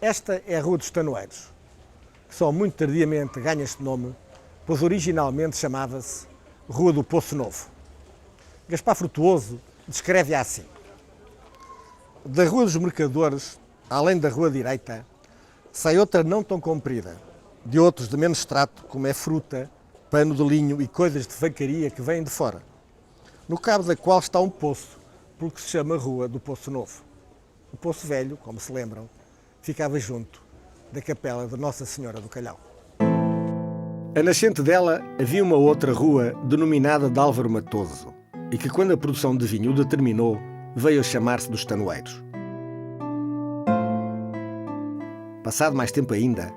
Esta é a Rua dos Tanoeiros, que só muito tardiamente ganha este nome, pois originalmente chamava-se Rua do Poço Novo. Gaspar Frutuoso descreve-a assim: da Rua dos Mercadores, além da Rua Direita, sai outra não tão comprida, de outros de menos trato, como é fruta, pano de linho e coisas de vacaria que vêm de fora, no cabo da qual está um poço, pelo que se chama Rua do Poço Novo. O Poço Velho, como se lembram, ficava junto da capela de Nossa Senhora do Calhau. A nascente dela havia uma outra rua denominada de Álvaro Matoso e que, quando a produção de vinho o determinou, veio a chamar-se dos Tanoeiros. Passado mais tempo ainda,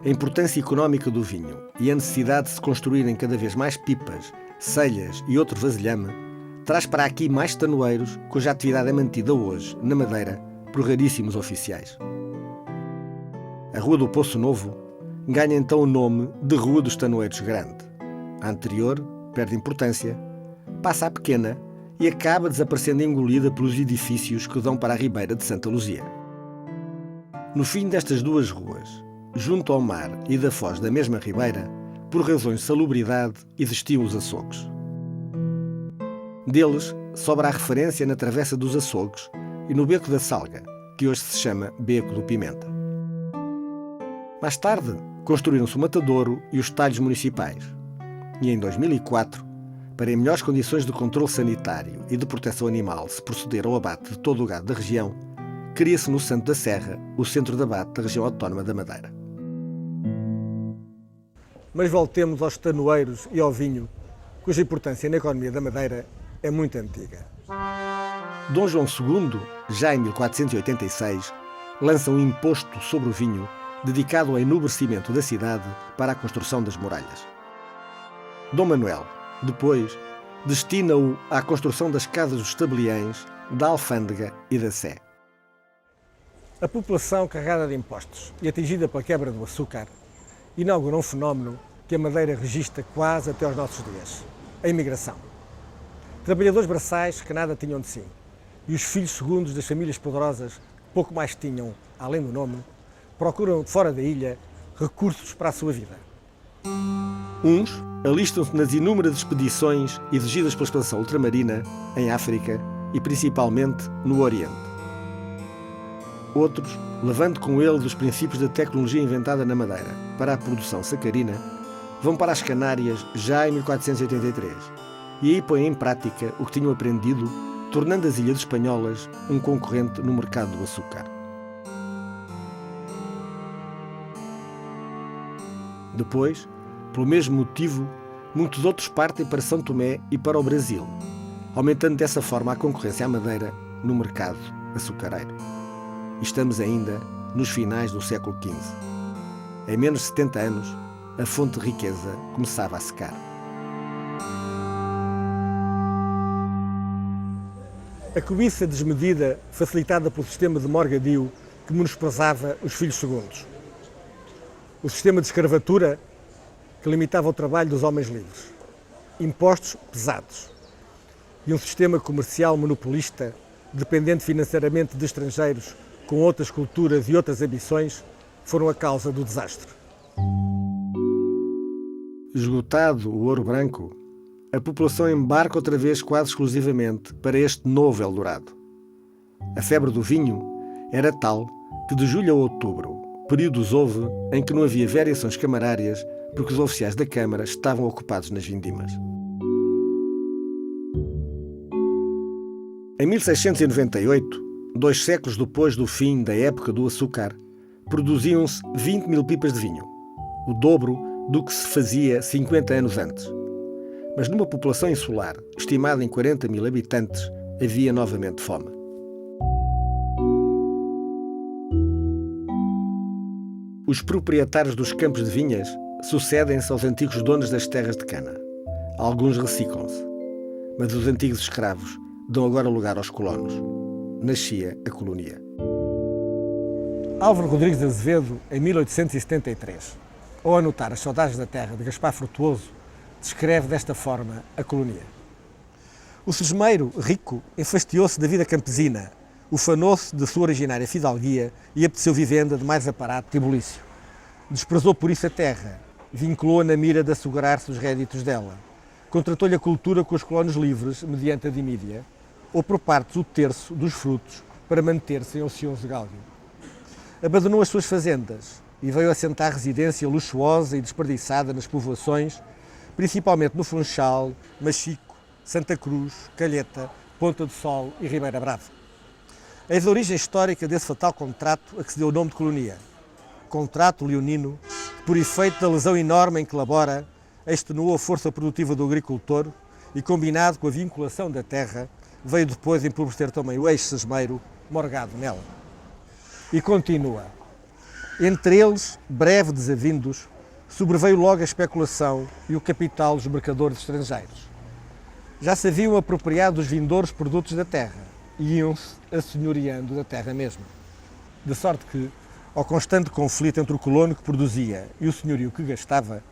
a importância económica do vinho e a necessidade de se construírem cada vez mais pipas, celhas e outro vasilhame traz para aqui mais tanoeiros, cuja atividade é mantida hoje, na Madeira, por raríssimos oficiais. A Rua do Poço Novo ganha então o nome de Rua dos Tanoeiros Grande. A anterior perde importância, passa a pequena e acaba desaparecendo engolida pelos edifícios que dão para a Ribeira de Santa Luzia. No fim destas duas ruas, junto ao mar e da foz da mesma ribeira, por razões de salubridade, existiam os açougues. Deles sobra a referência na Travessa dos Açougues e no Beco da Salga, que hoje se chama Beco do Pimenta. Mais tarde, construíram-se o matadouro e os talhos municipais. E em 2004, para em melhores condições de controle sanitário e de proteção animal se proceder ao abate de todo o gado da região, cria-se no Santo da Serra o Centro de Abate da Região Autónoma da Madeira. Mas voltemos aos tanoeiros e ao vinho, cuja importância na economia da Madeira é muito antiga. Dom João II, já em 1486, lança um imposto sobre o vinho dedicado ao enobrecimento da cidade para a construção das muralhas. Dom Manuel, depois, destina-o à construção das casas dos tabeliães, da alfândega e da sé. A população carregada de impostos e atingida pela quebra do açúcar inaugura um fenómeno que a Madeira registra quase até aos nossos dias: a imigração. Trabalhadores braçais que nada tinham de si e os filhos segundos das famílias poderosas, que pouco mais tinham, além do nome, procuram fora da ilha recursos para a sua vida. Uns alistam-se nas inúmeras expedições exigidas pela expansão ultramarina em África e principalmente no Oriente. Outros, levando com eles os princípios da tecnologia inventada na Madeira para a produção sacarina, vão para as Canárias já em 1483 e aí põem em prática o que tinham aprendido, tornando as ilhas espanholas um concorrente no mercado do açúcar. Depois, pelo mesmo motivo, muitos outros partem para São Tomé e para o Brasil, aumentando dessa forma a concorrência à Madeira no mercado açucareiro. E estamos ainda nos finais do século XV. Em menos de 70 anos, a fonte de riqueza começava a secar. A cobiça desmedida, facilitada pelo sistema de morgadio que menosprezava os filhos segundos. O sistema de escravatura que limitava o trabalho dos homens livres. Impostos pesados. E um sistema comercial monopolista, dependente financeiramente de estrangeiros, com outras culturas e outras ambições, foram a causa do desastre. Esgotado o ouro branco, a população embarca outra vez quase exclusivamente para este novo Eldorado. A febre do vinho era tal que de julho a outubro, períodos houve em que não havia variações camarárias porque os oficiais da Câmara estavam ocupados nas vindimas. Em 1698, 2 séculos depois do fim da época do açúcar, produziam-se 20 mil pipas de vinho, o dobro do que se fazia 50 anos antes. Mas numa população insular, estimada em 40 mil habitantes, havia novamente fome. Os proprietários dos campos de vinhas sucedem-se aos antigos donos das terras de cana. Alguns reciclam-se, mas os antigos escravos dão agora lugar aos colonos. Nascia a colonia. Álvaro Rodrigues de Azevedo, em 1873, ao anotar As Saudades da Terra de Gaspar Frutuoso, descreve desta forma a colonia. O sesmeiro rico enfastiou-se da vida campesina, Ufanou-se de sua originária fidalguia e apeteceu vivenda de mais aparato e bulício. Desprezou por isso a terra, vinculou-a na mira de assegurar-se os réditos dela. Contratou-lhe a cultura com os colonos livres, mediante a dimídia, ou por partes o terço dos frutos para manter-se em ocioso gáudio. Abandonou as suas fazendas e veio assentar residência luxuosa e desperdiçada nas povoações, principalmente no Funchal, Machico, Santa Cruz, Calheta, Ponta do Sol e Ribeira Brava. Eis a origem histórica desse fatal contrato a que se deu o nome de colonia. Contrato leonino que, por efeito da lesão enorme em que labora, extenuou a força produtiva do agricultor e, combinado com a vinculação da terra, veio depois empobrecer também o ex-sesmeiro morgado nela. E continua. Entre eles, breve desavindos, sobreveio logo a especulação e o capital dos mercadores estrangeiros. Já se haviam apropriado dos vindouros produtos da terra e iam-se assenhoreando da terra mesma. De sorte que, ao constante conflito entre o colono que produzia e o senhorio que gastava,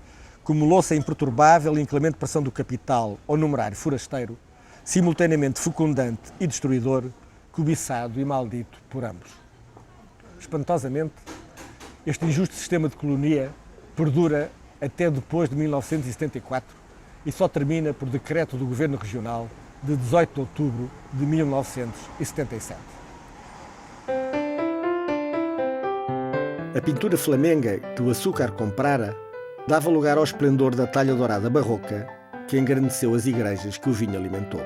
cumulou-se a imperturbável e inclemente pressão do capital ao numerário forasteiro, simultaneamente fecundante e destruidor, cobiçado e maldito por ambos. Espantosamente, este injusto sistema de colonia perdura até depois de 1974 e só termina por decreto do Governo Regional de 18 de outubro de 1977. A pintura flamenga que o açúcar comprara dava lugar ao esplendor da talha dourada barroca que engrandeceu as igrejas que o vinho alimentou.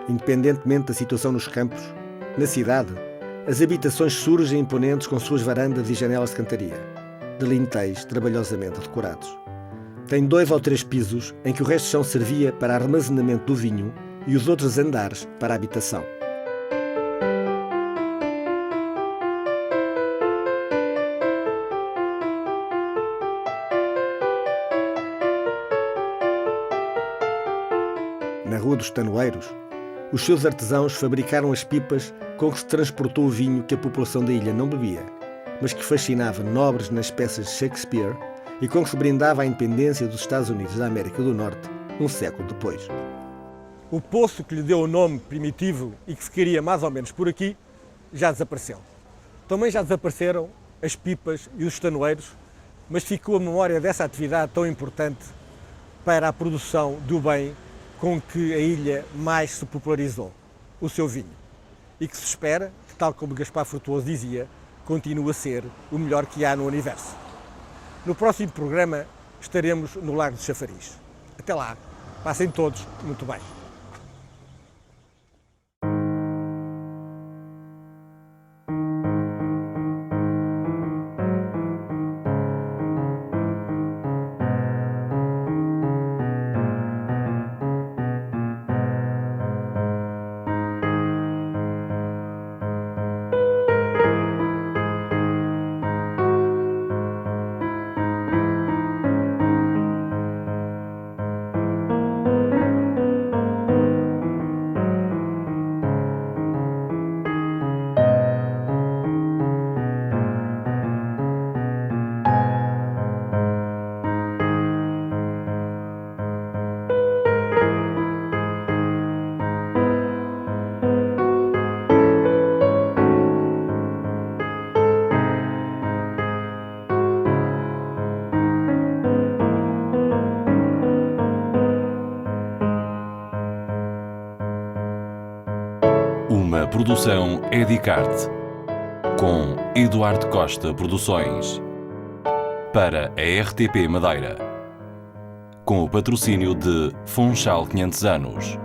Independentemente da situação nos campos, na cidade, as habitações surgem imponentes com suas varandas e janelas de cantaria, de lintéis trabalhosamente decorados. Tem 2 ou 3 pisos em que o resto do chão servia para armazenamento do vinho e os outros andares para a habitação. Na Rua dos Tanoeiros, os seus artesãos fabricaram as pipas com que se transportou o vinho que a população da ilha não bebia, mas que fascinava nobres nas peças de Shakespeare e com que se brindava a independência dos Estados Unidos da América do Norte um século depois. O poço que lhe deu o nome primitivo e que ficaria mais ou menos por aqui, já desapareceu. Também já desapareceram as pipas e os tanoeiros, mas ficou a memória dessa atividade tão importante para a produção do bem com que a ilha mais se popularizou, o seu vinho. E que se espera que, tal como Gaspar Frutuoso dizia, continue a ser o melhor que há no universo. No próximo programa estaremos no Lago de Chafariz. Até lá, passem todos muito bem. Uma produção Edicarte, com Eduardo Costa Produções, para a RTP Madeira, com o patrocínio de Funchal 500 anos.